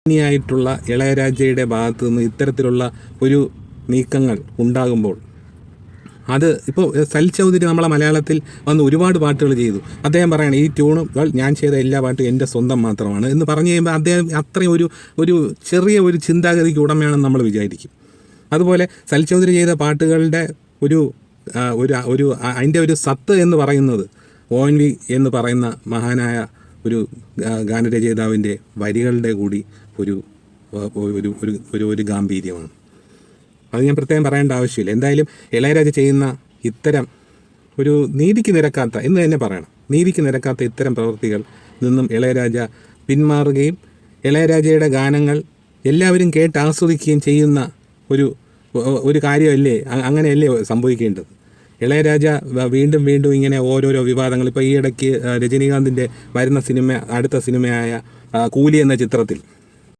ായിട്ടുള്ള ഇളയരാജയുടെ ഭാഗത്തു നിന്ന് ഇത്തരത്തിലുള്ള ഒരു നീക്കങ്ങൾ ഉണ്ടാകുമ്പോൾ അത് ഇപ്പോൾ സലിൽ ചൗധരി നമ്മളെ മലയാളത്തിൽ വന്ന് ഒരുപാട് പാട്ടുകൾ ചെയ്തു. അദ്ദേഹം പറയണം ഈ ട്യൂണുകൾ ഞാൻ ചെയ്ത എല്ലാ പാട്ടും എൻ്റെ സ്വന്തം മാത്രമാണ് എന്ന് പറഞ്ഞു കഴിയുമ്പോൾ അദ്ദേഹം അത്രയും ഒരു ചെറിയ ഒരു ചിന്താഗതിക്ക് ഉടമയാണെന്ന് നമ്മൾ വിചാരിക്കും. അതുപോലെ സലിൽ ചൗധരി ചെയ്ത പാട്ടുകളുടെ ഒരു അതിൻ്റെ ഒരു സത്ത് എന്ന് പറയുന്നത് ONV എന്ന് പറയുന്ന മഹാനായ ഒരു ഗാനരചയിതാവിൻ്റെ വരികളുടെ കൂടി ഒരു ഗാംഭീര്യമാണ്. അത് ഞാൻ പ്രത്യേകം പറയേണ്ട ആവശ്യമില്ല. എന്തായാലും ഇളയരാജ ചെയ്യുന്ന ഇത്തരം ഒരു നീതിക്ക് നിരക്കാത്ത എന്ന് തന്നെ പറയണം, നീതിക്ക് നിരക്കാത്ത ഇത്തരം പ്രവൃത്തികൾ നിന്നും ഇളയരാജ പിന്മാറുകയും ഇളയരാജയുടെ ഗാനങ്ങൾ എല്ലാവരും കേട്ട് ആസ്വദിക്കുകയും ചെയ്യുന്ന ഒരു കാര്യമല്ലേ, അങ്ങനെയല്ലേ സംഭവിക്കേണ്ടത്. ഇളയരാജ വീണ്ടും ഇങ്ങനെ ഓരോരോ വിവാദങ്ങൾ, ഇപ്പോൾ ഈ ഇടയ്ക്ക് രജനീകാന്തിൻ്റെ വരുന്ന അടുത്ത സിനിമയായ കൂലി എന്ന ചിത്രത്തിൽ